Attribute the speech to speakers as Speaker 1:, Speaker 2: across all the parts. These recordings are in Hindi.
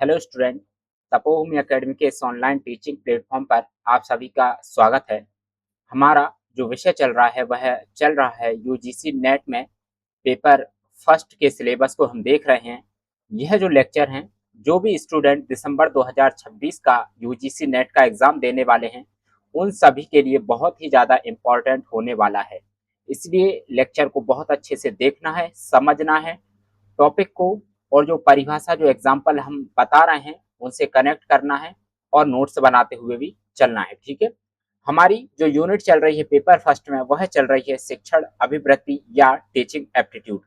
Speaker 1: हेलो स्टूडेंट, तपोभूमि एकेडमी के इस ऑनलाइन टीचिंग प्लेटफॉर्म पर आप सभी का स्वागत है। हमारा जो विषय चल रहा है वह चल रहा है यूजीसी नेट में पेपर फर्स्ट के सिलेबस को हम देख रहे हैं। यह जो लेक्चर हैं, जो भी स्टूडेंट दिसंबर 2026 का यूजीसी नेट का एग्ज़ाम देने वाले हैं, उन सभी के लिए बहुत ही ज़्यादा इम्पोर्टेंट होने वाला है। इसलिए लेक्चर को बहुत अच्छे से देखना है, समझना है टॉपिक को, और जो परिभाषा जो एग्जाम्पल हम बता रहे हैं उनसे कनेक्ट करना है और नोट्स बनाते हुए भी चलना है। ठीक है, हमारी जो यूनिट चल रही है पेपर फर्स्ट में वह चल रही है शिक्षण अभिवृत्ति या टीचिंग एप्टीट्यूड।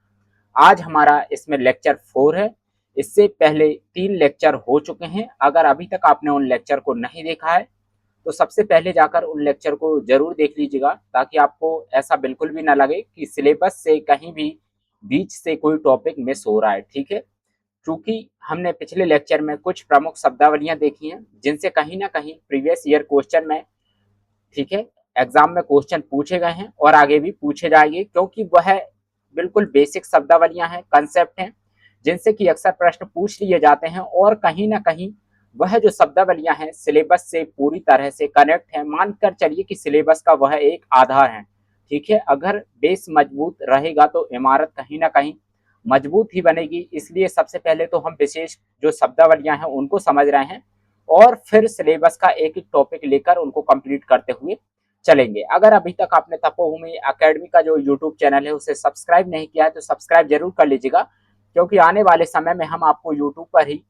Speaker 1: आज हमारा इसमें लेक्चर 4 है। इससे पहले 3 लेक्चर हो चुके हैं। अगर अभी तक आपने उन लेक्चर को नहीं देखा है तो सबसे पहले जाकर उन लेक्चर को जरूर देख लीजिएगा, ताकि आपको ऐसा बिल्कुल भी ना लगे कि सिलेबस से कहीं भी बीच से कोई टॉपिक मिस हो रहा है। ठीक है, क्योंकि हमने पिछले लेक्चर में कुछ प्रमुख शब्दावलियां देखी हैं जिनसे कहीं ना कहीं प्रीवियस ईयर क्वेश्चन में, ठीक है, एग्जाम में क्वेश्चन पूछे गए हैं और आगे भी पूछे जाएंगे, क्योंकि वह बिल्कुल बेसिक शब्दावलियां हैं, कंसेप्ट हैं, जिनसे कि अक्सर प्रश्न पूछ लिए जाते हैं और कहीं ना कहीं वह जो शब्दावलियां हैं सिलेबस से पूरी तरह से कनेक्ट है। मानकर चलिए कि सिलेबस का वह एक आधार है। ठीक है, अगर बेस मजबूत रहेगा तो इमारत कहीं ना कहीं मजबूत ही बनेगी। इसलिए सबसे पहले तो हम विशेष जो शब्दावलियां हैं उनको समझ रहे हैं और फिर सिलेबस का एक एक टॉपिक लेकर उनको कंप्लीट करते हुए चलेंगे। अगर अभी तक आपने तपोभूमि एकेडमी का जो यूट्यूब चैनल है उसे सब्सक्राइब नहीं किया है तो सब्सक्राइब जरूर कर लीजिएगा, क्योंकि आने वाले समय में हम आपको यूट्यूब पर ही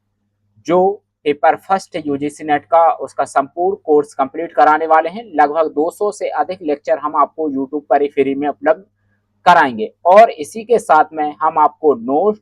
Speaker 1: जो पेपर फर्स्ट यूजीसी नेट का उसका संपूर्ण कोर्स कंप्लीट कराने वाले हैं। लगभग 200 से अधिक लेक्चर हम आपको यूट्यूब पर ही फ्री में उपलब्ध कराएंगे और इसी के साथ में हम आपको note,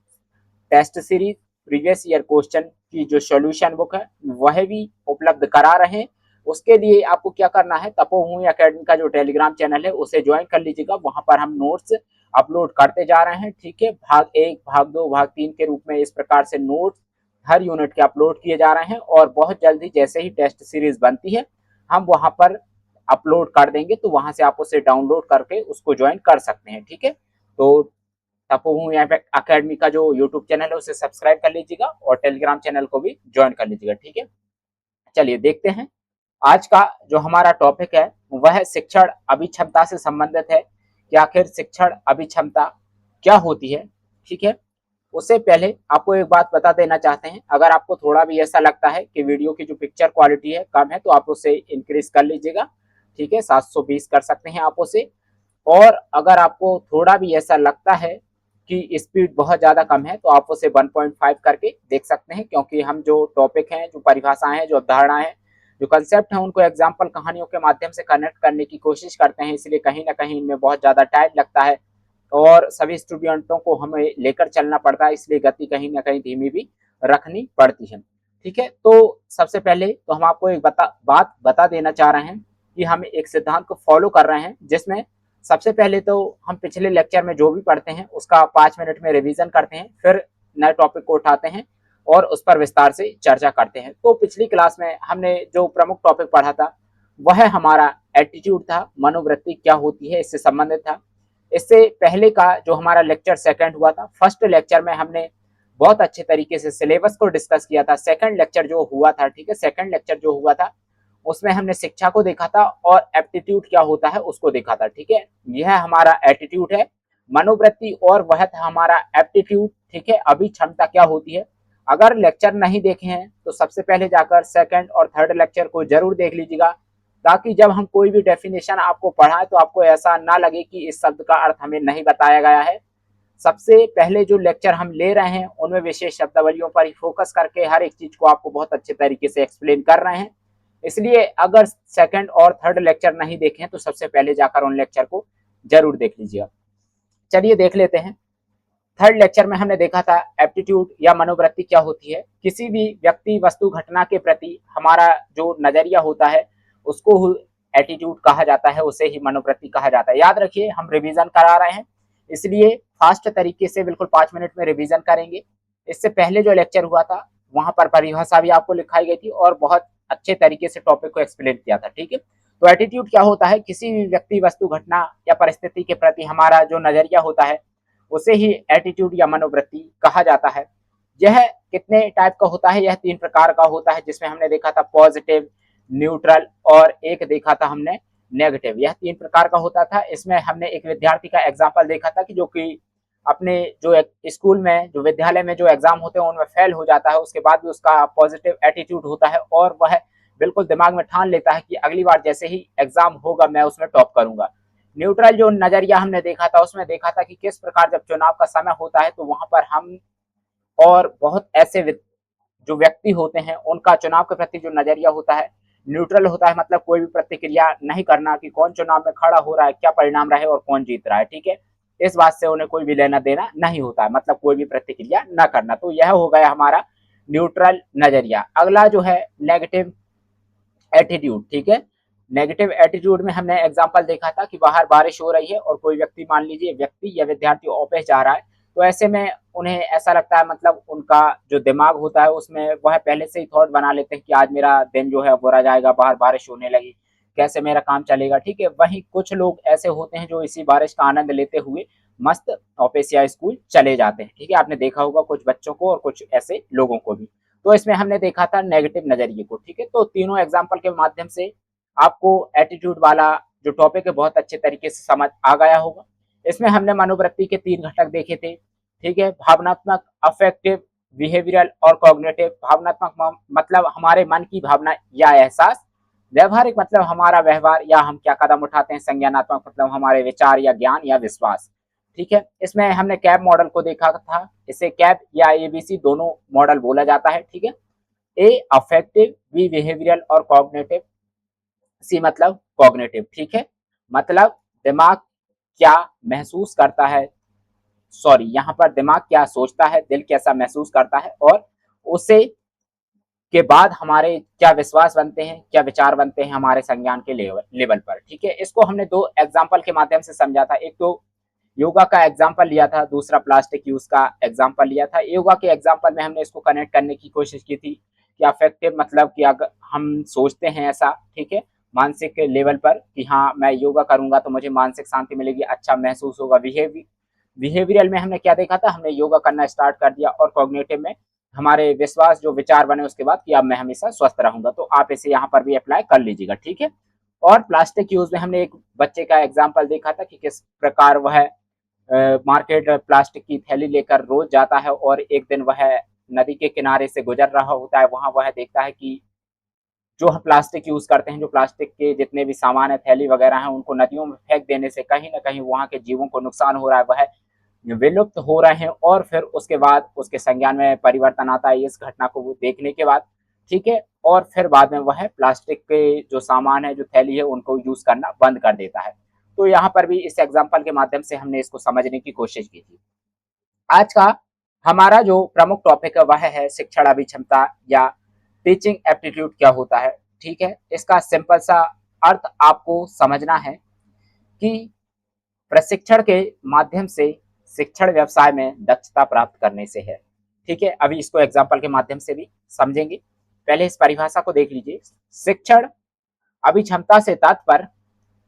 Speaker 1: test series, previous year question की जो सॉल्यूशन बुक है वह भी उपलब्ध करा रहे हैं। उसके लिए आपको क्या करना है, तपोभूमि एकेडमी का जो टेलीग्राम चैनल है उसे ज्वाइन कर लीजिएगा। वहां पर हम नोट्स अपलोड करते जा रहे हैं। ठीक है, भाग 1, भाग 2, भाग 3 के रूप में इस प्रकार से नोट्स हर यूनिट के अपलोड किए जा रहे हैं और बहुत जल्दी जैसे ही टेस्ट सीरीज बनती है हम वहां पर अपलोड कर देंगे, तो वहां से आप उसे डाउनलोड करके उसको ज्वाइन कर सकते हैं। ठीक है, तो तपोभूमि एकेडमी का जो यूट्यूब चैनल है उसे सब्सक्राइब कर लीजिएगा और टेलीग्राम चैनल को भी ज्वाइन कर लीजिएगा। ठीक है, चलिए देखते हैं। आज का जो हमारा टॉपिक है वह शिक्षण अभिक्षमता से संबंधित है कि आखिर शिक्षण अभिक्षमता क्या होती है। ठीक है, उससे पहले आपको एक बात बता देना चाहते हैं, अगर आपको थोड़ा भी ऐसा लगता है कि वीडियो की जो पिक्चर क्वालिटी है कम है तो आप उसे इंक्रीज कर लीजिएगा। ठीक है, 720 कर सकते हैं आप उसे। और अगर आपको थोड़ा भी ऐसा लगता है कि स्पीड बहुत ज़्यादा कम है तो आप उसे 1.5 करके देख सकते हैं, क्योंकि हम जो टॉपिक हैं, जो परिभाषाएं हैं, जो अवधारणाएं हैं, जो कंसेप्ट हैं, उनको एग्जाम्पल कहानियों के माध्यम से कनेक्ट करने की कोशिश करते हैं। इसलिए कहीं ना कहीं इनमें बहुत ज़्यादा टाइम लगता है और सभी स्टूडेंटों को हमें लेकर चलना पड़ता है, इसलिए गति कहीं ना कहीं धीमी भी रखनी पड़ती है। ठीक है, तो सबसे पहले तो हम आपको एक बात बता देना चाह रहे हैं कि हम एक सिद्धांत को फॉलो कर रहे हैं, जिसमें सबसे पहले तो हम पिछले लेक्चर में जो भी पढ़ते हैं उसका 5 मिनट में रिवीजन करते हैं, फिर नए टॉपिक को उठाते हैं और उस पर विस्तार से चर्चा करते हैं। तो पिछली क्लास में हमने जो प्रमुख टॉपिक पढ़ा था वह हमारा एटीट्यूड था, मनोवृत्ति क्या होती है इससे संबंधित था। इससे पहले का जो हमारा लेक्चर सेकंड हुआ था, फर्स्ट लेक्चर में हमने बहुत अच्छे तरीके से सिलेबस को डिस्कस किया था। सेकंड लेक्चर जो हुआ था, ठीक है, सेकंड लेक्चर जो हुआ था उसमें हमने शिक्षा को देखा था और एप्टीट्यूड क्या होता है उसको देखा था। ठीक है, यह हमारा एटीट्यूड है, मनोवृत्ति, और वह था हमारा एप्टीट्यूड। ठीक है, अभी क्षमता क्या होती है। अगर लेक्चर नहीं देखे हैं तो सबसे पहले जाकर सेकंड और थर्ड लेक्चर को जरूर देख लीजिएगा, ताकि जब हम कोई भी डेफिनेशन आपको पढ़ाएं तो आपको ऐसा ना लगे कि इस शब्द का अर्थ हमें नहीं बताया गया है। सबसे पहले जो लेक्चर हम ले रहे हैं उनमें विशेष शब्दावलियों पर ही फोकस करके हर एक चीज को आपको बहुत अच्छे तरीके से एक्सप्लेन कर रहे हैं। इसलिए अगर सेकंड और थर्ड लेक्चर नहीं देखें तो सबसे पहले जाकर उन लेक्चर को जरूर देख लीजिएगा। चलिए देख लेते हैं। थर्ड लेक्चर में हमने देखा था एप्टीट्यूड या मनोवृत्ति क्या होती है। किसी भी व्यक्ति, वस्तु, घटना के प्रति हमारा जो नजरिया होता है उसको एटीट्यूड कहा जाता है, उसे ही मनोवृत्ति कहा जाता है। याद रखिए, हम रिवीजन करा रहे हैं इसलिए फास्ट तरीके से बिल्कुल 5 मिनट में रिवीजन करेंगे। इससे पहले जो लेक्चर हुआ था वहां पर परिभाषा भी आपको लिखाई गई थी और बहुत अच्छे तरीके से टॉपिक को एक्सप्लेन किया था। ठीक है, तो एटीट्यूड क्या होता है, किसी भी व्यक्ति, वस्तु, घटना या परिस्थिति के प्रति हमारा जो नजरिया होता है उसे ही एटीट्यूड या मनोवृत्ति कहा जाता है। यह कितने टाइप का होता है? यह 3 प्रकार का होता है, जिसमें हमने देखा था पॉजिटिव, न्यूट्रल और एक देखा था हमने नेगेटिव। यह 3 प्रकार का होता था। इसमें हमने एक विद्यार्थी का एग्जाम्पल देखा था कि जो कि अपने जो स्कूल में, जो विद्यालय में जो एग्जाम होते हैं उनमें फेल हो जाता है, उसके बाद भी उसका पॉजिटिव एटीट्यूड होता है और वह बिल्कुल दिमाग में ठान लेता है कि अगली बार जैसे ही एग्जाम होगा मैं उसमें टॉप करूंगा। न्यूट्रल जो नजरिया हमने देखा था, उसमें देखा था कि किस प्रकार जब चुनाव का समय होता है तो वहां पर हम और बहुत ऐसे जो व्यक्ति होते हैं उनका चुनाव के प्रति जो नजरिया होता है न्यूट्रल होता है, मतलब कोई भी प्रतिक्रिया नहीं करना कि कौन चुनाव में खड़ा हो रहा है, क्या परिणाम रहे और कौन जीत रहा है। ठीक है, इस बात से उन्हें कोई भी लेना देना नहीं होता है, मतलब कोई भी प्रतिक्रिया न करना। तो यह हो गया हमारा न्यूट्रल नजरिया। अगला जो है नेगेटिव एटीट्यूड। ठीक है, नेगेटिव एटीट्यूड में हमने एग्जांपल देखा था कि बाहर बारिश हो रही है और कोई व्यक्ति, मान लीजिए व्यक्ति या विद्यार्थी ऑफिस जा रहा है, तो ऐसे में उन्हें ऐसा लगता है, मतलब उनका जो दिमाग होता है उसमें वह पहले से ही थॉट बना लेते हैं कि आज मेरा दिन जो है बुरा जाएगा, बाहर बारिश होने लगी, कैसे मेरा काम चलेगा। ठीक है, वहीं कुछ लोग ऐसे होते हैं जो इसी बारिश का आनंद लेते हुए मस्त ऑफिस या स्कूल चले जाते हैं। ठीक है, आपने देखा होगा कुछ बच्चों को और कुछ ऐसे लोगों को भी। तो इसमें हमने देखा था नेगेटिव नजरिए को। ठीक है, तो तीनों एग्जाम्पल के माध्यम से आपको एटीट्यूड वाला जो टॉपिक है बहुत अच्छे तरीके से समझ आ गया होगा। इसमें हमने मनोवृत्ति के 3 घटक देखे थे। ठीक है, भावनात्मक, अफेक्टिव, बिहेवियरल और कॉग्निटिव। भावनात्मक मतलब हमारे मन की भावना या एहसास, व्यवहारिक मतलब हमारा व्यवहार या हम क्या कदम उठाते हैं, संज्ञानात्मक मतलब हमारे विचार या ज्ञान या विश्वास। ठीक है, इसमें हमने कैब मॉडल को देखा था। इसे कैब या एबीसी दोनों मॉडल बोला जाता है। ठीक है, ए अफेक्टिव, बी बिहेवियरल और कॉग्निटिव, सी मतलब कॉग्निटिव। ठीक है, मतलब दिमाग क्या महसूस करता है, सॉरी यहाँ पर दिमाग क्या सोचता है, दिल कैसा महसूस करता है और उसे के बाद हमारे क्या विश्वास बनते हैं, क्या विचार बनते हैं हमारे संज्ञान के लेवल पर। ठीक है, इसको हमने 2 एग्जाम्पल के माध्यम से समझा था। एक तो योगा का एग्जाम्पल लिया था, दूसरा प्लास्टिक यूज का एग्जाम्पल लिया था। योगा के एग्जाम्पल में हमने इसको कनेक्ट करने की कोशिश की थी कि अफेक्टिव मतलब कि अगर हम सोचते हैं ऐसा, ठीक है, मानसिक लेवल पर कि हाँ मैं योगा करूंगा तो मुझे मानसिक शांति मिलेगी, अच्छा महसूस होगा। बिहेवियरल में हमने क्या देखा था, हमने योगा करना स्टार्ट कर दिया। और कॉग्निटिव में हमारे विश्वास जो विचार बने उसके बाद कि अब मैं हमेशा स्वस्थ रहूंगा। तो आप इसे यहाँ पर भी अप्लाई कर लीजिएगा। ठीक है, और प्लास्टिक यूज में हमने एक बच्चे का एग्जाम्पल देखा था कि किस प्रकार वह मार्केट प्लास्टिक की थैली लेकर रोज जाता है और एक दिन वह नदी के किनारे से गुजर रहा होता है। वहां वह देखता है कि जो हम प्लास्टिक यूज करते हैं, जो प्लास्टिक के जितने भी सामान है, थैली वगैरह हैं, उनको नदियों में फेंक देने से कहीं ना कहीं वहां के जीवों को नुकसान हो रहा है, वह विलुप्त हो रहे हैं। और फिर उसके बाद उसके संज्ञान में परिवर्तन आता है इस घटना को वो देखने के बाद। ठीक है, और फिर बाद में वह प्लास्टिक के जो सामान है, जो थैली है, उनको यूज करना बंद कर देता है। तो यहाँ पर भी इस एग्जाम्पल के माध्यम से हमने इसको समझने की कोशिश की थी। आज का हमारा जो प्रमुख टॉपिक है वह है शिक्षण अभिक्षमता या टीचिंग एप्टीट्यूड क्या होता है। ठीक है, इसका सिंपल सा अर्थ आपको समझना है कि प्रशिक्षण के माध्यम से शिक्षण व्यवसाय में दक्षता प्राप्त करने से है। ठीक है, अभी इसको एग्जाम्पल के माध्यम से भी समझेंगे। पहले इस परिभाषा को देख लीजिए। शिक्षण अभिक्षमता से तात्पर्य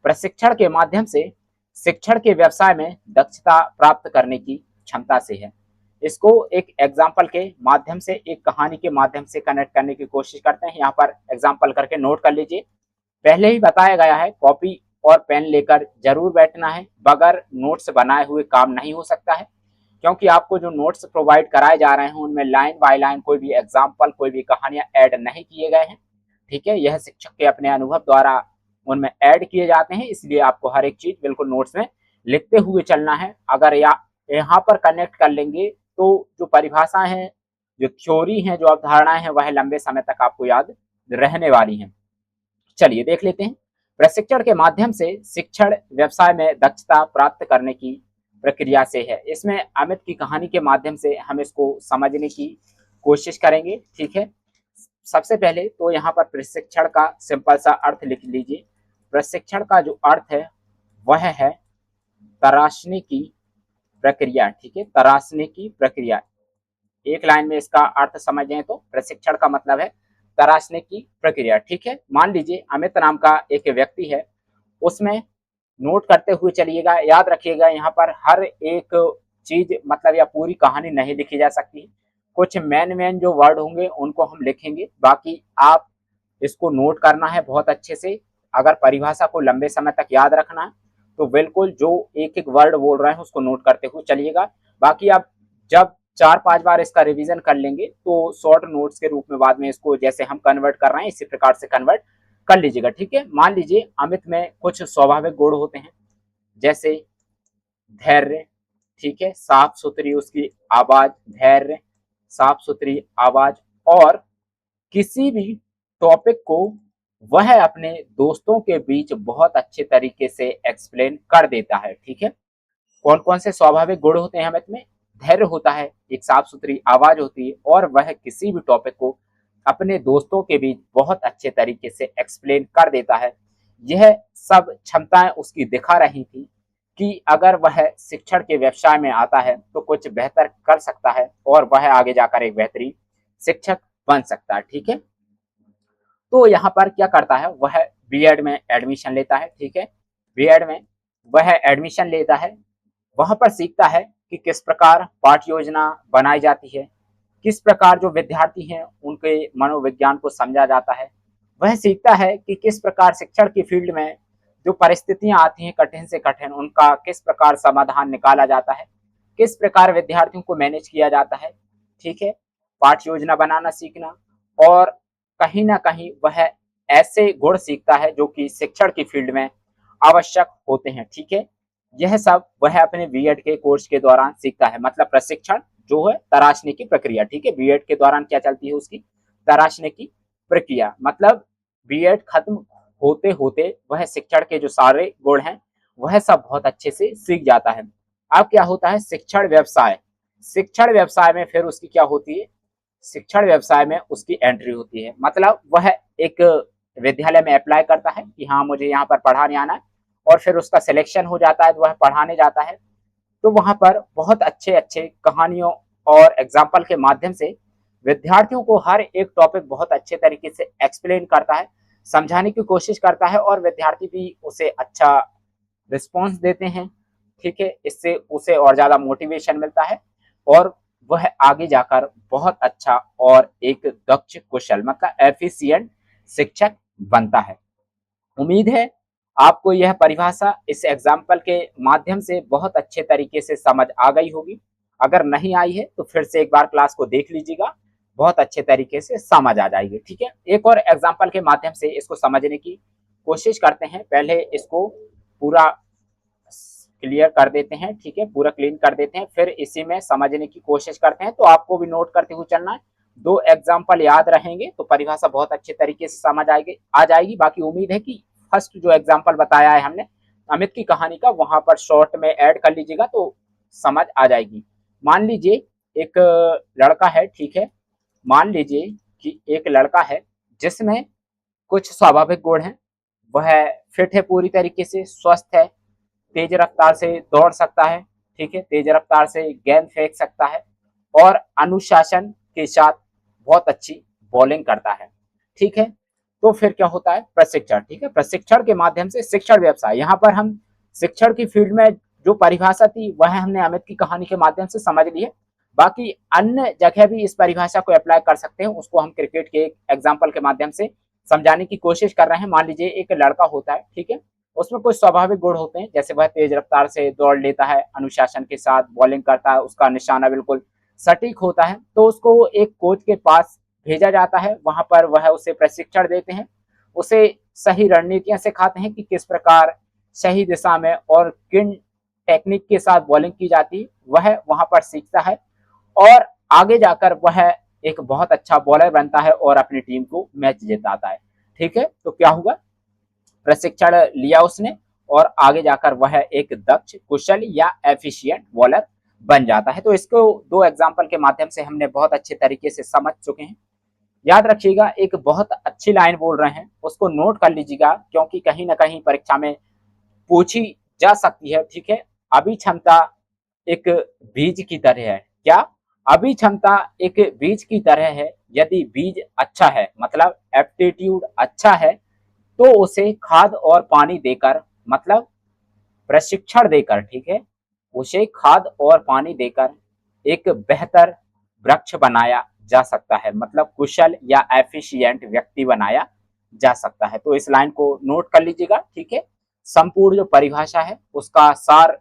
Speaker 1: प्रशिक्षण के माध्यम से शिक्षण के व्यवसाय में दक्षता प्राप्त करने की क्षमता से है। इसको एक एग्जाम्पल के माध्यम से, एक कहानी के माध्यम से कनेक्ट करने की कोशिश करते हैं। यहाँ पर एग्जाम्पल करके नोट कर लीजिए। पहले ही बताया गया है, कॉपी और पेन लेकर जरूर बैठना है, बगैर नोट्स बनाए हुए काम नहीं हो सकता है। क्योंकि आपको जो नोट्स प्रोवाइड कराए जा रहे हैं उनमें लाइन बाय लाइन कोई भी एग्जाम्पल, कोई भी कहानियां ऐड नहीं किए गए हैं। ठीक है, यह शिक्षक के अपने अनुभव द्वारा उनमें ऐड किए जाते हैं, इसलिए आपको हर एक चीज बिल्कुल नोट्स में लिखते हुए चलना है। अगर यहाँ पर कनेक्ट कर लेंगे तो जो परिभाषाएं हैं, जो थ्योरी हैं, जो अवधारणाएं हैं, वह लंबे समय तक आपको याद रहने वाली हैं। चलिए देख लेते हैं। प्रशिक्षण के माध्यम से शिक्षण व्यवसाय में दक्षता प्राप्त करने की प्रक्रिया से है। इसमें अमित की कहानी के माध्यम से हम इसको समझने की कोशिश करेंगे। ठीक है, सबसे पहले तो यहाँ पर प्रशिक्षण का सिंपल सा अर्थ लिख लीजिए। प्रशिक्षण का जो अर्थ है वह है तराशने की प्रक्रिया। ठीक है, तराशने की प्रक्रिया। एक लाइन में इसका अर्थ समझें तो प्रशिक्षण का मतलब है तराशने की प्रक्रिया। ठीक है, मान लीजिए अमित नाम का एक व्यक्ति है, उसमें नोट करते हुए चलिएगा। याद रखिएगा यहाँ पर हर एक चीज मतलब या पूरी कहानी नहीं लिखी जा सकती। कुछ मेन जो वर्ड होंगे उनको हम लिखेंगे, बाकी आप इसको नोट करना है बहुत अच्छे से। अगर परिभाषा को लंबे समय तक याद रखना है तो बिल्कुल जो एक एक वर्ड बोल रहे हैं उसको नोट करते हुए चलिएगा। बाकी आप जब 4-5 बार इसका रिवीजन कर लेंगे तो शॉर्ट नोट्स के रूप में बाद में इसको जैसे हम कन्वर्ट कर रहे हैं इसी प्रकार से कन्वर्ट कर लीजिएगा, ठीक है। मान लीजिए अमित में कुछ स्वाभाविक गुण होते हैं, जैसे धैर्य, ठीक है, साफ सुथरी उसकी आवाज, धैर्य, साफ सुथरी आवाज, और किसी भी टॉपिक को वह अपने दोस्तों के बीच बहुत अच्छे तरीके से एक्सप्लेन कर देता है, ठीक है। कौन कौन से स्वाभाविक गुण होते हैं अमित में? धैर्य होता है, एक साफ सुथरी आवाज होती है, और वह किसी भी टॉपिक को अपने दोस्तों के बीच बहुत अच्छे तरीके से एक्सप्लेन कर देता है। यह सब क्षमताएं उसकी दिखा रही थी कि अगर वह शिक्षण के व्यवसाय में आता है तो कुछ बेहतर कर सकता है और वह आगे जाकर एक बेहतरीन शिक्षक बन सकता है, ठीक है। तो यहाँ पर क्या करता है, वह बीएड में एडमिशन लेता है, ठीक है। बीएड में वह एडमिशन लेता है, वहां पर सीखता है कि किस प्रकार पाठ्य योजना बनाई जाती है, किस प्रकार जो विद्यार्थी हैं उनके मनोविज्ञान को समझा जाता है। वह सीखता है कि किस प्रकार शिक्षण की फील्ड में जो परिस्थितियां आती हैं कठिन से कठिन, उनका किस प्रकार समाधान निकाला जाता है, किस प्रकार विद्यार्थियों को मैनेज किया जाता है, ठीक है। पाठ्य योजना बनाना सीखना, और कहीं ना कहीं वह ऐसे गुण सीखता है जो कि शिक्षण की फील्ड में आवश्यक होते हैं, ठीक है। यह सब वह अपने बीएड के कोर्स के दौरान सीखता है, मतलब प्रशिक्षण जो है तराशने की प्रक्रिया, ठीक है। बीएड के दौरान क्या चलती है उसकी तराशने की प्रक्रिया, मतलब बीएड खत्म होते होते वह शिक्षण के जो सारे गुण हैं वह सब बहुत अच्छे से सीख जाता है। अब क्या होता है, शिक्षण व्यवसाय। शिक्षण व्यवसाय में फिर उसकी क्या होती है, शिक्षण व्यवसाय में उसकी एंट्री होती है, मतलब वह एक विद्यालय में अप्लाई करता है कि हाँ मुझे यहाँ पर पढ़ाने आना है, और फिर उसका सिलेक्शन हो जाता है तो वह पढ़ाने जाता है। तो वहां पर बहुत अच्छे अच्छे कहानियों और एग्जाम्पल के माध्यम से विद्यार्थियों को हर एक टॉपिक बहुत अच्छे तरीके से एक्सप्लेन करता है, समझाने की कोशिश करता है, और विद्यार्थी भी उसे अच्छा रिस्पॉन्स देते हैं, ठीक है। इससे उसे और ज्यादा मोटिवेशन मिलता है और वह आगे जाकर बहुत अच्छा और एक दक्ष कुशल मतलब एफिशिएंट शिक्षक बनता है। उम्मीद है आपको यह परिभाषा इस एग्जाम्पल के माध्यम से बहुत अच्छे तरीके से समझ आ गई होगी। अगर नहीं आई है तो फिर से एक बार क्लास को देख लीजिएगा, बहुत अच्छे तरीके से समझ आ जाएगी, ठीक है। एक और एग्जाम्पल के माध्यम से इसको समझने की कोशिश करते हैं। पहले इसको पूरा क्लियर कर देते हैं, ठीक है, पूरा क्लीन कर देते हैं, फिर इसी में समझने की कोशिश करते हैं। तो आपको भी नोट करते हुए चलना है, 2 एग्जाम्पल याद रहेंगे तो परिभाषा बहुत अच्छे तरीके से समझ आ जाएगी। बाकी उम्मीद है कि फर्स्ट जो एग्जाम्पल बताया है हमने अमित की कहानी का, वहां पर शॉर्ट में ऐड कर लीजिएगा तो समझ आ जाएगी। मान लीजिए एक लड़का है, ठीक है, मान लीजिए कि एक लड़का है जिसमें कुछ स्वाभाविक गुण हैं, वह फिट है, पूरी तरीके से स्वस्थ है, तेज रफ्तार से दौड़ सकता है, ठीक है, तेज रफ्तार से गेंद फेंक सकता है, और अनुशासन के साथ बहुत अच्छी बॉलिंग करता है, ठीक है। तो फिर क्या होता है, प्रशिक्षण, ठीक है, प्रशिक्षण के माध्यम से शिक्षण व्यवसाय। यहाँ पर हम शिक्षण की फील्ड में जो परिभाषा थी वह हमने अमित की कहानी के माध्यम से समझ ली है। बाकी अन्य जगह भी इस परिभाषा को अप्लाई कर सकते हैं, उसको हम क्रिकेट के एक एग्जाम्पल के माध्यम से समझाने की कोशिश कर रहे हैं। मान लीजिए एक लड़का होता है, ठीक है, उसमें कुछ स्वाभाविक गुण होते हैं, जैसे वह तेज रफ्तार से दौड़ लेता है, अनुशासन के साथ बॉलिंग करता है, उसका निशाना बिल्कुल सटीक होता है। तो उसको एक कोच के पास भेजा जाता है, वहां पर वह उसे प्रशिक्षण देते हैं, उसे सही रणनीतियां सिखाते हैं कि किस प्रकार सही दिशा में और किन टेक्निक के साथ बॉलिंग की जाती है, वह वहां पर सीखता है, और आगे जाकर वह एक बहुत अच्छा बॉलर बनता है और अपनी टीम को मैच जिताता है, ठीक है। तो क्या हुआ, प्रशिक्षण लिया उसने और आगे जाकर वह एक दक्ष कुशल या एफिशिएंट बॉलर बन जाता है। तो इसको 2 एग्जाम्पल के माध्यम से हमने बहुत अच्छे तरीके से समझ चुके हैं। याद रखिएगा, एक बहुत अच्छी लाइन बोल रहे हैं, उसको नोट कर लीजिएगा, क्योंकि कहीं ना कहीं परीक्षा में पूछी जा सकती है, ठीक है। अभिक्षमता एक बीज की तरह है। क्या, अभिक्षमता एक बीज की तरह है, यदि बीज अच्छा है मतलब एप्टीट्यूड अच्छा है तो उसे खाद और पानी देकर, मतलब प्रशिक्षण देकर, ठीक है, उसे खाद और पानी देकर एक बेहतर वृक्ष बनाया जा सकता है, मतलब कुशल या एफिशिएंट व्यक्ति बनाया जा सकता है। तो इस लाइन को नोट कर लीजिएगा, ठीक है। संपूर्ण जो परिभाषा है उसका सार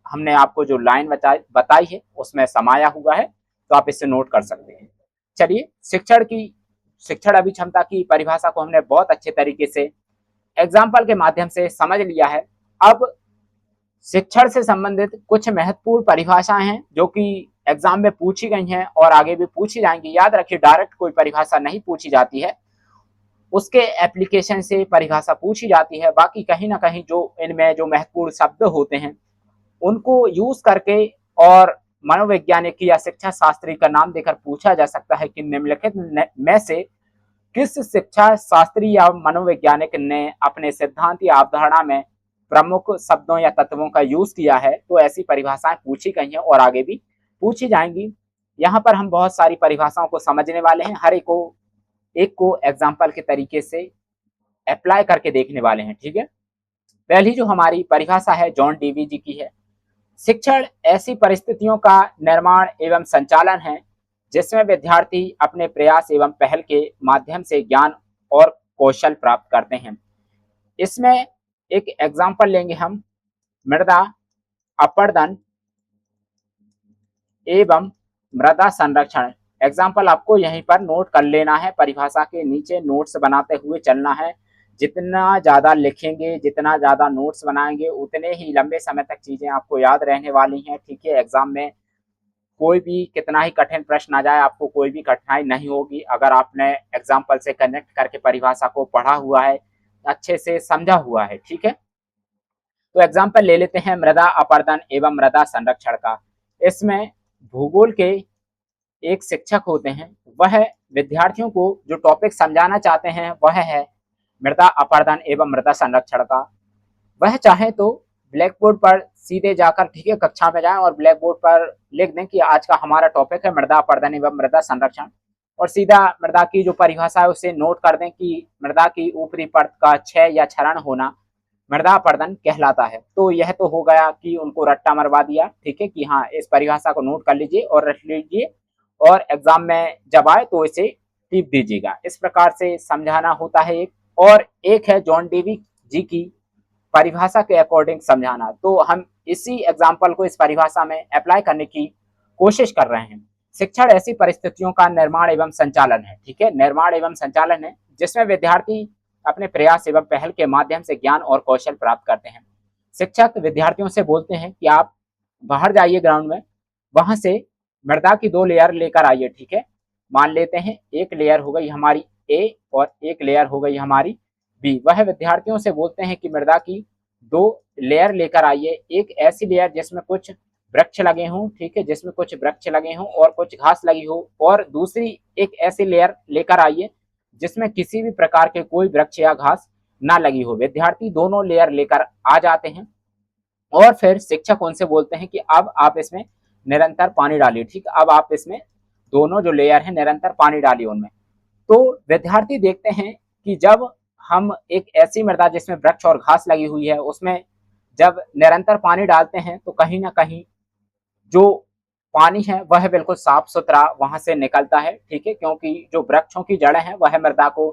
Speaker 1: हमने आपको जो लाइन बताई है उसमें समाया हुआ है, तो आप इसे नोट कर सकते हैं। चलिए, शिक्षण अभिक्षमता की परिभाषा को हमने बहुत अच्छे तरीके से एग्जाम्पल के माध्यम से समझ लिया है। अब शिक्षण से संबंधित कुछ महत्वपूर्ण परिभाषाएं हैं जो कि एग्जाम में पूछी गई हैं और आगे भी पूछी जाएंगी। याद रखिए, डायरेक्ट कोई परिभाषा नहीं पूछी जाती है, उसके एप्लीकेशन से परिभाषा पूछी जाती है। बाकी कहीं ना कहीं जो इनमें जो महत्वपूर्ण शब्द होते हैं उनको यूज करके और मनोवैज्ञानिक या शिक्षा शास्त्री का नाम देकर पूछा जा सकता है कि निम्नलिखित में से किस शिक्षा शास्त्री या मनोवैज्ञानिक ने अपने सिद्धांत या अवधारणा में प्रमुख शब्दों या तत्वों का यूज किया है। तो ऐसी परिभाषाएं पूछी गई हैं और आगे भी पूछी जाएंगी। यहाँ पर हम बहुत सारी परिभाषाओं को समझने वाले हैं, हर एक को एग्जाम्पल के तरीके से अप्लाई करके देखने वाले हैं, ठीक है। पहली जो हमारी परिभाषा है जॉन डीवी जी की है। शिक्षण ऐसी परिस्थितियों का निर्माण एवं संचालन है जिसमें विद्यार्थी अपने प्रयास एवं पहल के माध्यम से ज्ञान और कौशल प्राप्त करते हैं। इसमें एक एग्जाम्पल लेंगे हम, मृदा अपरदन एवं मृदा संरक्षण। एग्जाम्पल आपको यहीं पर नोट कर लेना है, परिभाषा के नीचे नोट्स बनाते हुए चलना है। जितना ज्यादा लिखेंगे, जितना ज्यादा नोट्स बनाएंगे, उतने ही लंबे समय तक चीजें आपको याद रहने वाली हैं, ठीक है। एग्जाम में कोई भी कितना ही कठिन प्रश्न आ जाए, आपको कोई भी कठिनाई नहीं होगी अगर आपने एग्जाम्पल से कनेक्ट करके परिभाषा को पढ़ा हुआ है, अच्छे से समझा हुआ है, ठीक है। तो एग्जाम्पल ले लेते हैं मृदा अपरदन एवं मृदा संरक्षण का। इसमें भूगोल के एक शिक्षक होते हैं, वह विद्यार्थियों को जो टॉपिक समझाना चाहते हैं वह है मृदा अपरदन एवं मृदा संरक्षण का। वह चाहे तो ब्लैक बोर्ड पर सीधे जाकर, ठीक है, कक्षा में जाएं और ब्लैक बोर्ड पर लिख दें कि आज का हमारा टॉपिक है मृदा अपरदन एवं मृदा संरक्षण, और सीधा मृदा की जो परिभाषा है उसे नोट कर दें कि मृदा की ऊपरी परत का क्षय या क्षरण होना मृदा अपरदन कहलाता है। तो यह तो हो गया कि उनको रट्टा मरवा दिया, ठीक है, कि हाँ इस परिभाषा को नोट कर लीजिए और रट लीजिए और एग्जाम में जब आए तो इसे टिप दीजिएगा। इस प्रकार से समझाना होता है एक। और एक है जॉन डीवी जी की परिभाषा के अकॉर्डिंग समझाना। तो हम इसी एग्जाम्पल को इस परिभाषा में अप्लाई करने की कोशिश कर रहे हैं। शिक्षण ऐसी परिस्थितियों का निर्माण एवं संचालन है, ठीक है, निर्माण एवं संचालन है जिसमें विद्यार्थी अपने प्रयास एवं पहल के माध्यम से ज्ञान और कौशल प्राप्त करते हैं। शिक्षक विद्यार्थियों से बोलते हैं कि आप बाहर जाइए ग्राउंड में, वहां से मृदा की 2 लेयर लेकर आइए, ठीक है। मान लेते हैं एक लेयर हो गई हमारी ए और एक लेयर हो गई हमारी बी। वह विद्यार्थियों से बोलते हैं कि मृदा की 2 लेयर लेकर आइए, एक ऐसी लेयर जिसमें कुछ वृक्ष लगे हों, ठीक है, जिसमें कुछ वृक्ष लगे हों और कुछ घास लगी हो, और दूसरी एक ऐसी लेयर लेकर आइए जिसमें किसी भी प्रकार के कोई वृक्ष या घास ना लगी हो। विद्यार्थी दोनों लेयर लेकर आ जाते हैं और फिर शिक्षक उनसे बोलते हैं कि अब आप इसमें निरंतर पानी डालिए, ठीक, अब आप इसमें दोनों जो लेयर है निरंतर पानी डालिए उनमें। तो विद्यार्थी देखते हैं कि जब हम एक ऐसी मृदा जिसमें वृक्ष और घास लगी हुई है उसमें जब निरंतर पानी डालते हैं तो कहीं ना कहीं जो पानी है वह बिल्कुल साफ सुथरा वहां से निकलता है, ठीक है, क्योंकि जो वृक्षों की जड़ें हैं वह मृदा को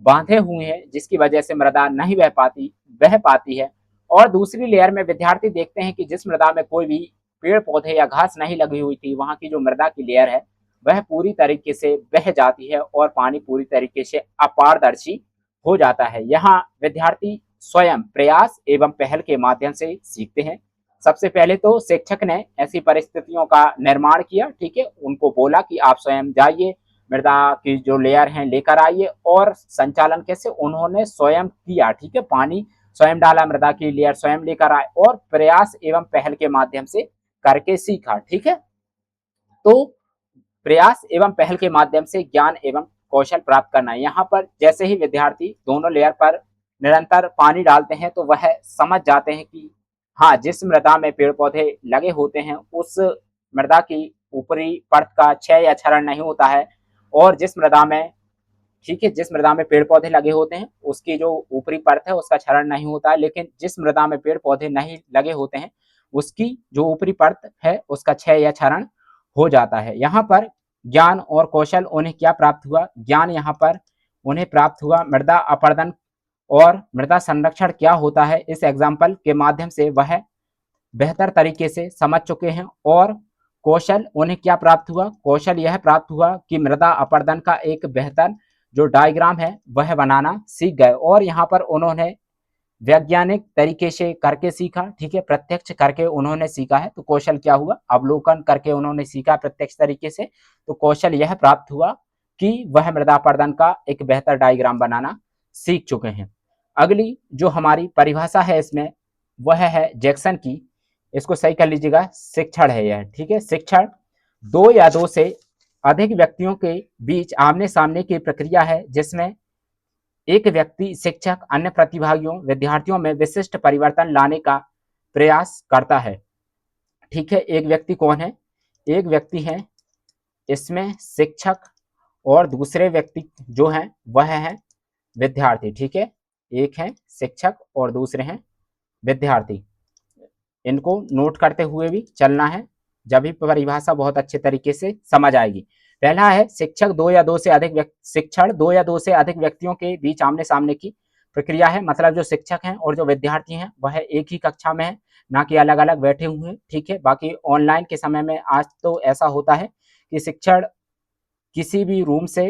Speaker 1: बांधे हुए हैं, जिसकी वजह से मृदा नहीं बह पाती है। और दूसरी लेयर में विद्यार्थी देखते हैं कि जिस मृदा में कोई भी पेड़ पौधे या घास नहीं लगी हुई थी, वहां की जो मृदा की लेयर है वह पूरी तरीके से बह जाती है और पानी पूरी तरीके से अपारदर्शी हो जाता है। यहाँ विद्यार्थी स्वयं प्रयास एवं पहल के माध्यम से सीखते हैं। सबसे पहले तो शिक्षक ने ऐसी परिस्थितियों का निर्माण किया, ठीक है, उनको बोला कि आप स्वयं जाइए मृदा की जो लेयर हैं लेकर आइए, और संचालन कैसे उन्होंने स्वयं किया, ठीक है, पानी स्वयं डाला, मृदा की लेयर स्वयं लेकर आए और प्रयास एवं पहल के माध्यम से करके सीखा, ठीक है। तो प्रयास एवं पहल के माध्यम से ज्ञान एवं कौशल प्राप्त करना है। यहाँ पर जैसे ही विद्यार्थी दोनों लेयर पर निरंतर पानी डालते हैं तो वह समझ जाते हैं कि हाँ, जिस मृदा में पेड़ पौधे लगे होते हैं उस मृदा की ऊपरी परत का क्षय या क्षरण नहीं होता है, और जिस मृदा में, ठीक है, जिस मृदा में पेड़ पौधे लगे होते हैं उसकी जो ऊपरी परत है उसका क्षरण नहीं होता है, लेकिन जिस मृदा में पेड़ पौधे नहीं लगे होते हैं उसकी जो ऊपरी परत है उसका क्षय या क्षरण हो जाता है। यहाँ पर ज्ञान और कौशल उन्हें क्या प्राप्त हुआ? ज्ञान यहाँ पर उन्हें प्राप्त हुआ। मृदा अपरदन और मृदा संरक्षण क्या होता है, इस एग्जाम्पल के माध्यम से वह बेहतर तरीके से समझ चुके हैं। और कौशल उन्हें क्या प्राप्त हुआ? कौशल यह प्राप्त हुआ कि मृदा अपरदन का एक बेहतर जो डायग्राम है वह बनाना सीख गए। और यहाँ पर उन्होंने वैज्ञानिक तरीके से करके सीखा, ठीक है, प्रत्यक्ष करके उन्होंने सीखा है। तो कौशल क्या हुआ? अवलोकन करके उन्होंने सीखा प्रत्यक्ष तरीके से। तो कौशल यह प्राप्त हुआ कि वह मृदा अपरदन का एक बेहतर डायग्राम बनाना सीख चुके हैं। अगली जो हमारी परिभाषा है इसमें वह है जैक्सन की, इसको सही कर लीजिएगा, शिक्षण है यह, ठीक है। शिक्षण दो या दो से अधिक व्यक्तियों के बीच आमने सामने की प्रक्रिया है जिसमें एक व्यक्ति शिक्षक अन्य प्रतिभागियों विद्यार्थियों में विशिष्ट परिवर्तन लाने का प्रयास करता है, ठीक है। एक व्यक्ति कौन है? एक व्यक्ति है इसमें शिक्षक और दूसरे व्यक्ति जो हैं वह है विद्यार्थी, ठीक है। एक है शिक्षक और दूसरे हैं विद्यार्थी। इनको नोट करते हुए भी चलना है, जब भी परिभाषा बहुत अच्छे तरीके से समझ आएगी। पहला है शिक्षक दो या दो से अधिक शिक्षण दो या दो से अधिक व्यक्तियों के बीच आमने सामने की प्रक्रिया है। मतलब जो शिक्षक हैं और जो विद्यार्थी हैं वह एक ही कक्षा में है, ना कि अलग अलग बैठे हुए हैं, ठीक है। बाकी ऑनलाइन के समय में आज तो ऐसा होता है कि शिक्षण किसी भी रूम से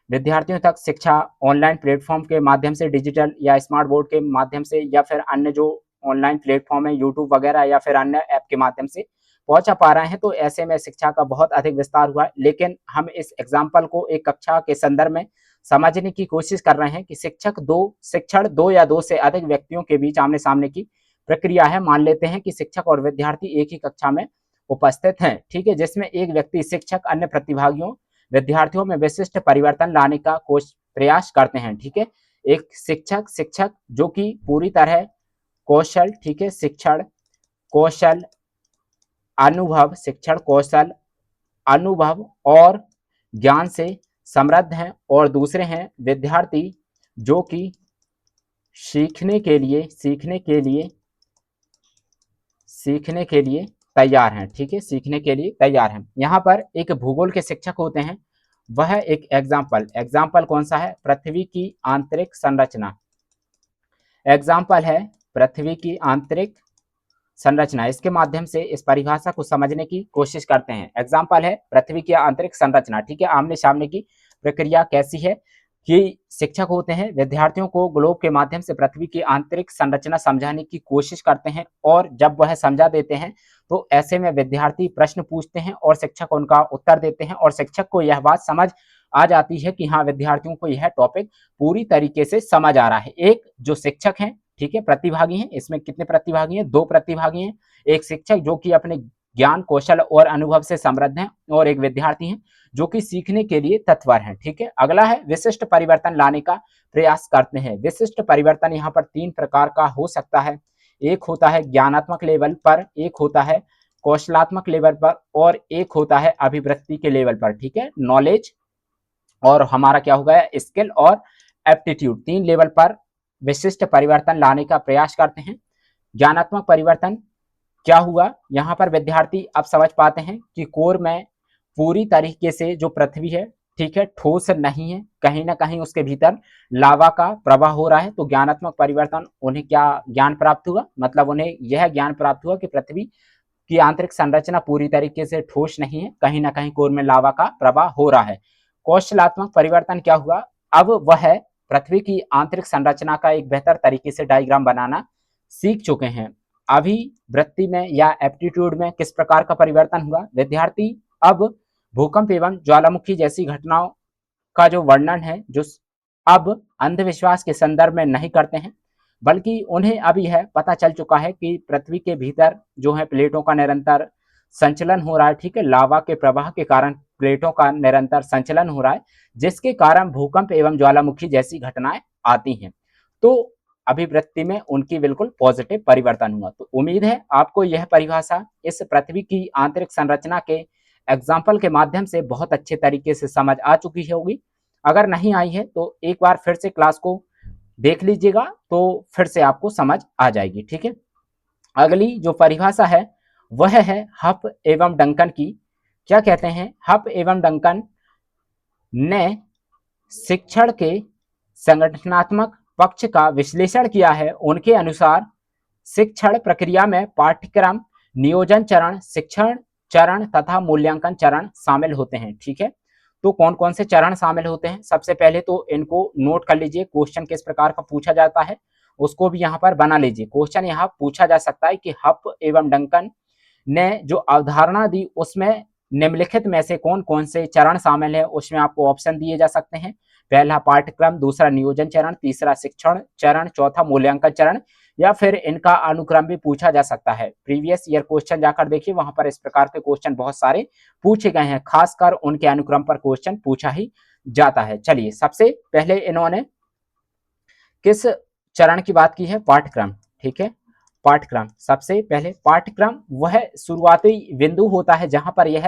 Speaker 1: विद्यार्थियों तक शिक्षा ऑनलाइन प्लेटफॉर्म के माध्यम से, डिजिटल या स्मार्ट बोर्ड के माध्यम से, या फिर अन्य जो ऑनलाइन प्लेटफॉर्म है यूट्यूब वगैरह या फिर अन्य ऐप के माध्यम से पहुंचा पा रहे हैं। तो ऐसे में शिक्षा का बहुत अधिक विस्तार हुआ है। लेकिन हम इस एग्जाम्पल को एक कक्षा के संदर्भ में समझने की कोशिश कर रहे हैं कि शिक्षण दो या दो से अधिक व्यक्तियों के बीच आमने सामने की प्रक्रिया है। मान लेते हैं कि शिक्षक और विद्यार्थी एक ही कक्षा में उपस्थित हैं, ठीक है, जिसमें एक व्यक्ति शिक्षक अन्य प्रतिभागियों विद्यार्थियों में विशिष्ट परिवर्तन लाने का प्रयास करते हैं, ठीक है। एक शिक्षक जो कि पूरी तरह कौशल, ठीक है, शिक्षण कौशल अनुभव, शिक्षण कौशल अनुभव और ज्ञान से समृद्ध हैं। और दूसरे हैं विद्यार्थी जो कि सीखने के लिए तैयार हैं, ठीक है, सीखने के लिए तैयार हैं। यहाँ पर एक भूगोल के शिक्षक होते हैं, वह एक एग्जाम्पल कौन सा है? पृथ्वी की आंतरिक संरचना। एग्जाम्पल है पृथ्वी की आंतरिक संरचना। इसके माध्यम से इस परिभाषा को समझने की कोशिश करते हैं। एग्जाम्पल है पृथ्वी की आंतरिक संरचना, ठीक है। आमने सामने की प्रक्रिया कैसी है कि शिक्षक होते हैं विद्यार्थियों को ग्लोब के माध्यम से पृथ्वी की आंतरिक संरचना समझाने की कोशिश करते हैं। और जब वह समझा देते हैं तो ऐसे में विद्यार्थी प्रश्न पूछते हैं और शिक्षक उनका उत्तर देते हैं। और शिक्षक को यह बात समझ आ जाती है कि हाँ, विद्यार्थियों को यह टॉपिक पूरी तरीके से समझ आ रहा है। एक जो शिक्षक हैं, ठीक है, प्रतिभागी हैं, इसमें कितने प्रतिभागी हैं? दो प्रतिभागी हैं। एक शिक्षक जो कि अपने ज्ञान कौशल और अनुभव से समृद्ध हैं, और एक विद्यार्थी हैं जो कि सीखने के लिए तत्पर हैं, ठीक है। अगला है विशिष्ट परिवर्तन लाने का प्रयास करते हैं। विशिष्ट परिवर्तन यहाँ पर तीन प्रकार का हो सकता है। एक होता है ज्ञानात्मक लेवल पर, एक होता है कौशलात्मक लेवल पर, और एक होता है अभिवृत्ति के लेवल पर, ठीक है, नॉलेज और हमारा क्या हो गया, स्किल और एप्टीट्यूड। तीन लेवल पर विशिष्ट परिवर्तन लाने का प्रयास करते हैं। ज्ञानात्मक परिवर्तन क्या हुआ? यहाँ पर विद्यार्थी अब समझ पाते हैं कि कोर में पूरी तरीके से जो पृथ्वी है, ठीक है, ठोस नहीं है, कहीं ना कहीं उसके भीतर लावा का प्रवाह हो रहा है। तो ज्ञानात्मक परिवर्तन उन्हें क्या ज्ञान प्राप्त हुआ? मतलब उन्हें यह ज्ञान प्राप्त हुआ कि पृथ्वी की आंतरिक संरचना पूरी तरीके से ठोस नहीं है, कहीं ना कहीं कोर में लावा का प्रवाह हो रहा है। कौशलात्मक परिवर्तन क्या हुआ? अब वह पृथ्वी की आंतरिक संरचना का एक बेहतर तरीके से डायग्राम बनाना सीख चुके हैं। अभिवृत्ति में या एप्टीट्यूड में किस प्रकार का परिवर्तन हुआ? विद्यार्थी अब भूकंप एवं ज्वालामुखी जैसी घटनाओं का जो वर्णन है, जो अब अंधविश्वास के संदर्भ में नहीं करते हैं, बल्कि उन्हें अब यह पता चल चुका है कि पृथ्वी के भीतर जो है प्लेटों का निरंतर संचलन हो रहा है, ठीक है, लावा के प्रवाह के कारण प्लेटों का निरंतर संचलन हो रहा है, जिसके कारण भूकंप एवं ज्वालामुखी जैसी घटनाएं आती हैं। तो अभिवृत्ति में उनकी बिल्कुल पॉजिटिव परिवर्तन हुआ। तो उम्मीद है आपको यह परिभाषा इस पृथ्वी की आंतरिक संरचना के एग्जाम्पल के माध्यम से बहुत अच्छे तरीके से समझ आ चुकी होगी। अगर नहीं आई है तो एक बार फिर से क्लास को देख लीजिएगा, तो फिर से आपको समझ आ जाएगी, ठीक है। अगली जो परिभाषा है वह है हफ एवं डंकन की। क्या कहते हैं, हप एवं डंकन ने शिक्षण के संगठनात्मक पक्ष का विश्लेषण किया है। उनके अनुसार शिक्षण प्रक्रिया में पाठ्यक्रम, नियोजन चरण, शिक्षण चरण तथा मूल्यांकन चरण शामिल होते हैं। ठीक है, तो कौन कौन से चरण शामिल होते हैं? सबसे पहले तो इनको नोट कर लीजिए, क्वेश्चन किस प्रकार का पूछा जाता है उसको भी यहाँ पर बना लीजिए। क्वेश्चन यहाँ पूछा जा सकता है कि हप एवं डंकन ने जो अवधारणा दी उसमें निम्नलिखित में से कौन कौन से चरण शामिल है, उसमें आपको ऑप्शन दिए जा सकते हैं। पहला पाठ्यक्रम, दूसरा नियोजन चरण, तीसरा शिक्षण चरण, चौथा मूल्यांकन चरण, या फिर इनका अनुक्रम भी पूछा जा सकता है। प्रीवियस ईयर क्वेश्चन जाकर देखिए, वहां पर इस प्रकार के क्वेश्चन बहुत सारे पूछे गए हैं, खासकर उनके अनुक्रम पर क्वेश्चन पूछा ही जाता है। चलिए, सबसे पहले इन्होंने किस चरण की बात की है? पाठ्यक्रम। ठीक है, पाठ्यक्रम, सबसे पहले पाठ्यक्रम वह शुरुआती बिंदु होता है जहां पर यह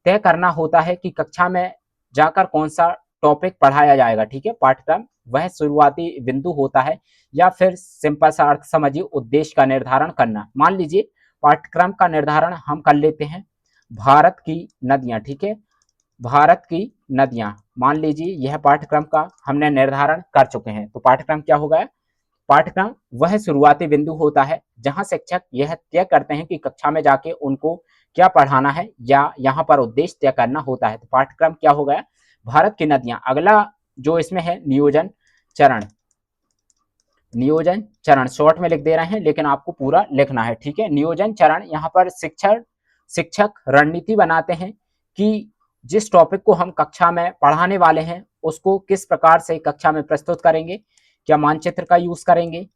Speaker 1: तय करना होता है कि कक्षा में जाकर कौन सा टॉपिक पढ़ाया जाएगा। ठीक है, पाठ्यक्रम वह शुरुआती बिंदु होता है, या फिर सिंपल सा अर्थ समझिए, उद्देश्य का निर्धारण करना। मान लीजिए पाठ्यक्रम का निर्धारण हम कर लेते हैं, भारत की नदियां। ठीक है, भारत की नदियां, मान लीजिए यह पाठ्यक्रम का हमने निर्धारण कर चुके हैं। तो पाठ्यक्रम क्या होगा? पाठ्यक्रम वह शुरुआती बिंदु होता है जहां शिक्षक यह तय करते हैं कि कक्षा में जाके उनको क्या पढ़ाना है, या यहाँ पर उद्देश्य तय करना होता है। तो पाठ्यक्रम क्या हो गया? भारत की नदियां। अगला जो इसमें है नियोजन चरण। नियोजन चरण शॉर्ट में लिख दे रहे हैं, लेकिन आपको पूरा लिखना है। ठीक है, नियोजन चरण, यहाँ पर शिक्षक रणनीति बनाते हैं कि जिस टॉपिक को हम कक्षा में पढ़ाने वाले हैं उसको किस प्रकार से कक्षा में प्रस्तुत करेंगे। क्या मानचित्र का यूज करेंगे,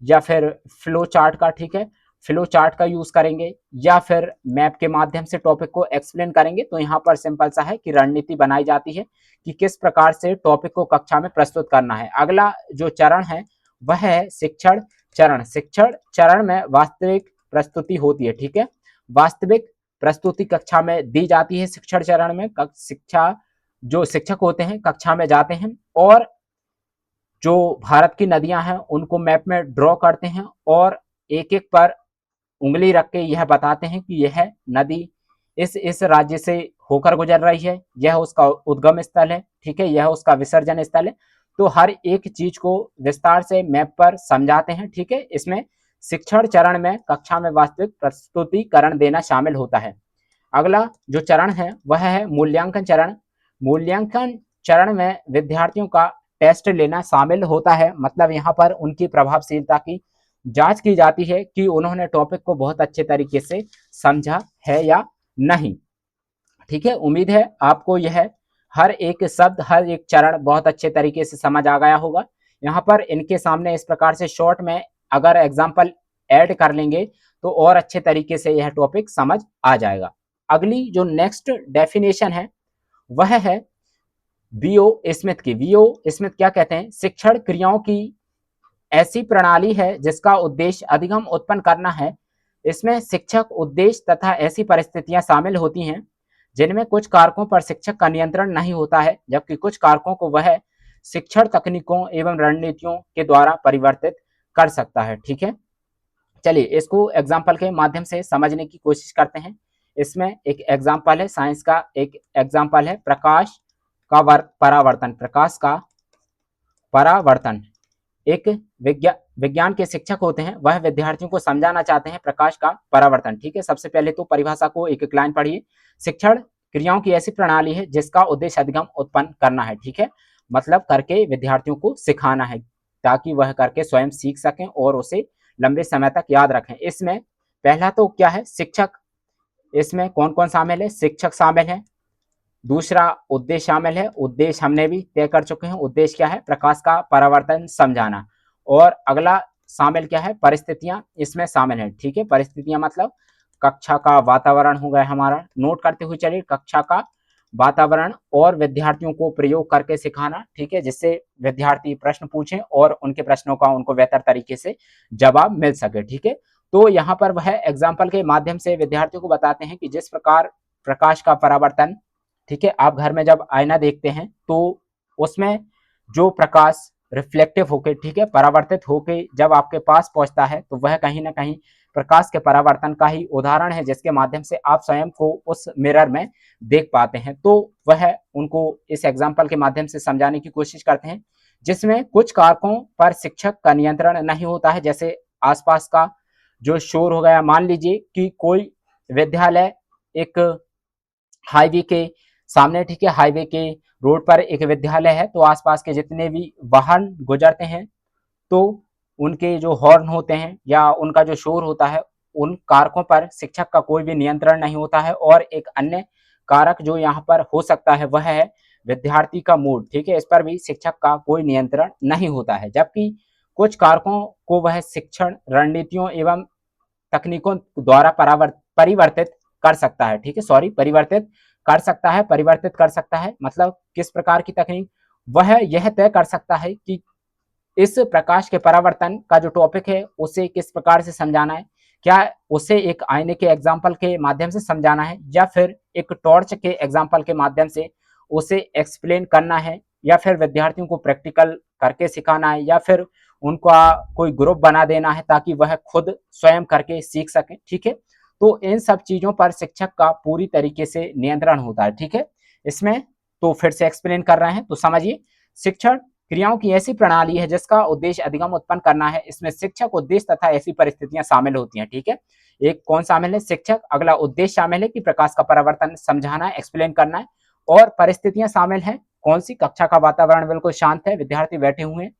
Speaker 1: या फिर फ्लो चार्ट का? ठीक है, फ्लो चार्ट का यूज करेंगे, या फिर मैप के माध्यम से टॉपिक को एक्सप्लेन करेंगे। तो यहाँ पर सिंपल सा है कि रणनीति बनाई जाती है कि किस प्रकार से टॉपिक को कक्षा में प्रस्तुत करना है। अगला जो चरण है वह है शिक्षण चरण। शिक्षण चरण में वास्तविक प्रस्तुति होती है। ठीक है, वास्तविक प्रस्तुति कक्षा में दी जाती है। शिक्षण चरण में जो शिक्षक होते हैं कक्षा में जाते हैं और जो भारत की नदियां हैं उनको मैप में ड्रॉ करते हैं, और एक एक पर उंगली रख के यह बताते हैं कि यह नदी इस राज्य से होकर गुजर रही है, यह उसका उद्गम स्थल है। ठीक है, यह उसका विसर्जन स्थल है। तो हर एक चीज को विस्तार से मैप पर समझाते हैं। ठीक है, इसमें शिक्षण चरण में कक्षा में वास्तविक प्रस्तुतिकरण देना शामिल होता है। अगला जो चरण है वह है मूल्यांकन चरण। मूल्यांकन चरण में विद्यार्थियों का टेस्ट लेना शामिल होता है। मतलब यहाँ पर उनकी प्रभावशीलता की जांच की जाती है कि उन्होंने टॉपिक को बहुत अच्छे तरीके से समझा है या नहीं। ठीक है, उम्मीद है आपको यह हर एक शब्द, हर एक चरण बहुत अच्छे तरीके से समझ आ गया होगा। यहाँ पर इनके सामने इस प्रकार से शॉर्ट में अगर एग्जाम्पल ऐड कर लेंगे तो और अच्छे तरीके से यह टॉपिक समझ आ जाएगा। अगली जो नेक्स्ट डेफिनेशन है वह है बीओ स्मिथ की। बीओ स्मिथ क्या कहते हैं? शिक्षण क्रियाओं की ऐसी प्रणाली है जिसका उद्देश्य अधिगम उत्पन्न करना है। इसमें शिक्षक, उद्देश्य तथा ऐसी परिस्थितियां शामिल होती हैं जिनमें कुछ कारकों पर शिक्षक का नियंत्रण नहीं होता है, जबकि कुछ कारकों को वह शिक्षण तकनीकों एवं रणनीतियों के द्वारा परिवर्तित कर सकता है। ठीक है, चलिए इसको एग्जाम्पल के माध्यम से समझने की कोशिश करते हैं। इसमें एक एग्जाम्पल है साइंस का, एक एग्जाम्पल है प्रकाश का परावर्तन। प्रकाश का परावर्तन। एक विज्ञान के शिक्षक होते हैं, वह विद्यार्थियों को समझाना चाहते हैं प्रकाश का परावर्तन। ठीक है, सबसे पहले तो परिभाषा को एक लाइन पढ़िए। शिक्षण क्रियाओं की ऐसी प्रणाली है जिसका उद्देश्य अधिगम उत्पन्न करना है। ठीक है, मतलब करके विद्यार्थियों को सिखाना है ताकि वह करके स्वयं सीख सकें और उसे लंबे समय तक याद रखें। इसमें पहला तो क्या है? शिक्षक। इसमें कौन कौन शामिल है? शिक्षक शामिल है। दूसरा उद्देश्य शामिल है, उद्देश्य हमने भी तय कर चुके हैं। उद्देश्य क्या है? प्रकाश का परावर्तन समझाना। और अगला शामिल क्या है? परिस्थितियां इसमें शामिल है। ठीक है, परिस्थितियां मतलब कक्षा का वातावरण हो गया हमारा। नोट करते हुए चलिए, कक्षा का वातावरण और विद्यार्थियों को प्रयोग करके सिखाना। ठीक है, जिससे विद्यार्थी प्रश्न पूछें और उनके प्रश्नों का उनको बेहतर तरीके से जवाब मिल सके। ठीक है, तो यहाँ पर वह एग्जाम्पल के माध्यम से विद्यार्थियों को बताते हैं कि जिस प्रकार प्रकाश का परावर्तन, ठीक है, आप घर में जब आईना देखते हैं तो उसमें जो प्रकाश रिफ्लेक्टिव होके, ठीक है, परावर्तित होके जब आपके पास पहुंचता है तो वह कहीं ना कहीं प्रकाश के परावर्तन का ही उदाहरण है, जिसके माध्यम से आप स्वयं को उस मिरर में देख पाते हैं। तो वह उनको इस एग्जाम्पल के माध्यम से समझाने की कोशिश करते हैं, जिसमें कुछ कारकों पर शिक्षक का नियंत्रण नहीं होता है, जैसे आसपास का जो शोर हो गया। मान लीजिए कि कोई विद्यालय एक हाईवे के सामने, ठीक है, हाईवे के रोड पर एक विद्यालय है, तो आसपास के जितने भी वाहन गुजरते हैं तो उनके जो हॉर्न होते हैं या उनका जो शोर होता है, उन कारकों पर शिक्षक का कोई भी नियंत्रण नहीं होता है। और एक अन्य कारक जो यहाँ पर हो सकता है वह है विद्यार्थी का मूड, ठीक है, इस पर भी शिक्षक का कोई नियंत्रण नहीं होता है। जबकि कुछ कारकों को वह शिक्षण रणनीतियों एवं तकनीकों द्वारा परिवर्तित कर सकता है, ठीक है, सॉरी, परिवर्तित कर सकता है, परिवर्तित कर सकता है मतलब किस प्रकार की तकनीक, वह यह तय कर सकता है कि इस प्रकाश के परावर्तन का जो टॉपिक है उसे किस प्रकार से समझाना है, क्या उसे एक आईने के एग्जाम्पल के माध्यम से समझाना है या फिर एक टॉर्च के एग्जाम्पल के माध्यम से उसे एक्सप्लेन करना है, या फिर विद्यार्थियों को प्रैक्टिकल करके सिखाना है, या फिर उनका कोई ग्रुप बना देना है ताकि वह खुद स्वयं करके सीख सके, ठीक है। तो इन सब चीजों पर शिक्षक का पूरी तरीके से नियंत्रण होता है, ठीक है। इसमें तो फिर से एक्सप्लेन कर रहे हैं, तो समझिए, शिक्षण क्रियाओं की ऐसी प्रणाली है जिसका उद्देश्य अधिगम उत्पन्न करना है। इसमें शिक्षक, उद्देश्य तथा ऐसी परिस्थितियां शामिल होती हैं, ठीक है। एक कौन शामिल है? शिक्षक। अगला उद्देश्य शामिल है कि प्रकाश का परावर्तन समझाना है, एक्सप्लेन करना है। और परिस्थितियां शामिल हैं, कौन सी? कक्षा का वातावरण बिल्कुल शांत है, विद्यार्थी बैठे हुए हैं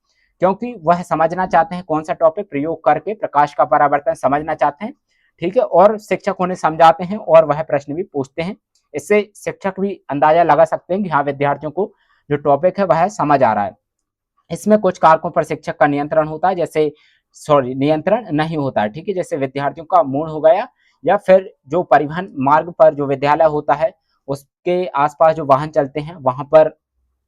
Speaker 1: क्योंकि वह समझना चाहते हैं कौन सा टॉपिक, प्रयोग करके प्रकाश का परावर्तन समझना चाहते हैं, ठीक है। और शिक्षक उन्हें समझाते हैं और वह प्रश्न भी पूछते हैं। इससे शिक्षक भी अंदाजा लगा सकते हैं कि हाँ, विद्यार्थियों को जो टॉपिक है वह समझ आ रहा है। इसमें कुछ कारकों पर शिक्षक का नियंत्रण होता है, जैसे सॉरी, नियंत्रण नहीं होता है, ठीक है, जैसे विद्यार्थियों का मूड हो गया, या फिर जो परिवहन मार्ग पर जो विद्यालय होता है उसके आसपास जो वाहन चलते हैं वहां पर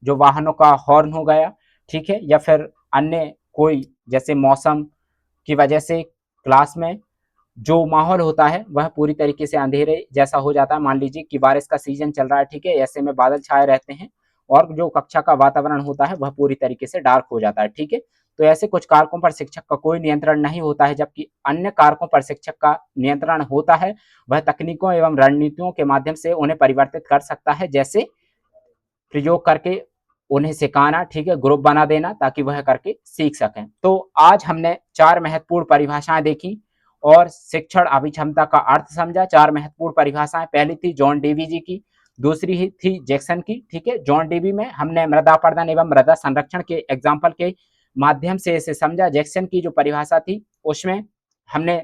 Speaker 1: जो वाहनों का हॉर्न हो गया, ठीक है, या फिर अन्य कोई, जैसे मौसम की वजह से क्लास में जो माहौल होता है वह पूरी तरीके से अंधेरे जैसा हो जाता है। मान लीजिए कि बारिश का सीजन चल रहा है, ठीक है, ऐसे में बादल छाए रहते हैं और जो कक्षा का वातावरण होता है वह पूरी तरीके से डार्क हो जाता है, ठीक है। तो ऐसे कुछ कारकों पर शिक्षक का कोई नियंत्रण नहीं होता है, जबकि अन्य कारकों पर शिक्षक का नियंत्रण होता है। वह तकनीकों एवं रणनीतियों के माध्यम से उन्हें परिवर्तित कर सकता है, जैसे प्रयोग करके उन्हें सिखाना, ठीक है, ग्रुप बना देना ताकि वह करके सीख सकें। तो आज हमने 4 महत्वपूर्ण परिभाषाएं देखी और शिक्षण अभिक्षमता का अर्थ समझा। 4 महत्वपूर्ण परिभाषाएं, पहली थी जॉन डेवी जी की, दूसरी ही थी जैक्सन की, ठीक है। जॉन डेवी में हमने मृदा अपरदन एवं मृदा संरक्षण के एग्जाम्पल के माध्यम से इसे समझा। जैक्सन की जो परिभाषा थी उसमें हमने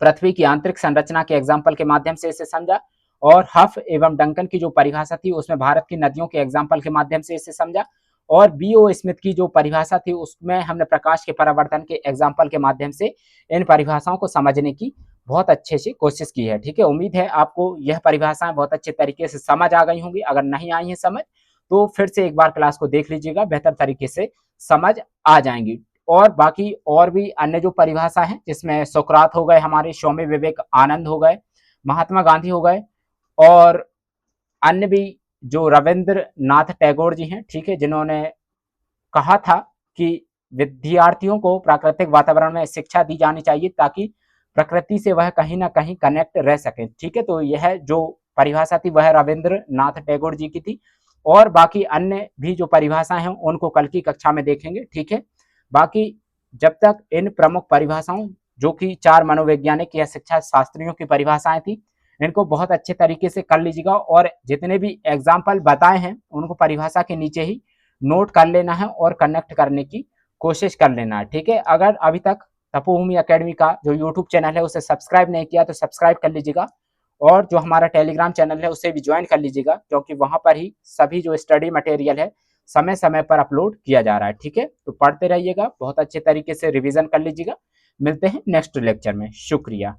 Speaker 1: पृथ्वी की आंतरिक संरचना के एग्जाम्पल के माध्यम से इसे समझा। और हफ एवं डंकन की जो परिभाषा थी उसमें भारत की नदियों के एग्जाम्पल के माध्यम से इसे समझा। और बी.ओ. स्मिथ की जो परिभाषा थी उसमें हमने प्रकाश के परावर्तन के एग्जाम्पल के माध्यम से इन परिभाषाओं को समझने की बहुत अच्छे से कोशिश की है, ठीक है। उम्मीद है आपको यह परिभाषाएं बहुत अच्छे तरीके से समझ आ गई होंगी। अगर नहीं आई है समझ तो फिर से एक बार क्लास को देख लीजिएगा, बेहतर तरीके से समझ आ जाएंगी। और बाकी और भी अन्य जो परिभाषा है, जिसमें सुकरात हो गए, हमारे स्वामी विवेकानंद हो गए, महात्मा गांधी हो गए, और अन्य भी जो रविंद्रनाथ टैगोर जी हैं, ठीक है, जिन्होंने कहा था कि विद्यार्थियों को प्राकृतिक वातावरण में शिक्षा दी जानी चाहिए ताकि प्रकृति से वह कहीं ना कहीं कनेक्ट रह सके, ठीक है। तो यह जो परिभाषा थी वह रविंद्रनाथ टैगोर जी की थी। और बाकी अन्य भी जो परिभाषाएं हैं उनको कल की कक्षा में देखेंगे, ठीक है। बाकी जब तक इन प्रमुख परिभाषाओं, जो कि 4 मनोवैज्ञानिक या शिक्षा शास्त्रियों की परिभाषाएं थी, इनको बहुत अच्छे तरीके से कर लीजिएगा। और जितने भी एग्जाम्पल बताए हैं उनको परिभाषा के नीचे ही नोट कर लेना है और कनेक्ट करने की कोशिश कर लेना है, ठीक है। अगर अभी तक तपोभूमि एकेडमी का जो यूट्यूब चैनल है उसे सब्सक्राइब नहीं किया तो सब्सक्राइब कर लीजिएगा, और जो हमारा टेलीग्राम चैनल है उसे भी ज्वाइन कर लीजिएगा, क्योंकि वहां पर ही सभी जो स्टडी मटेरियल है समय समय पर अपलोड किया जा रहा है, ठीक है। तो पढ़ते रहिएगा, बहुत अच्छे तरीके से रिविजन कर लीजिएगा। मिलते हैं नेक्स्ट लेक्चर में। शुक्रिया।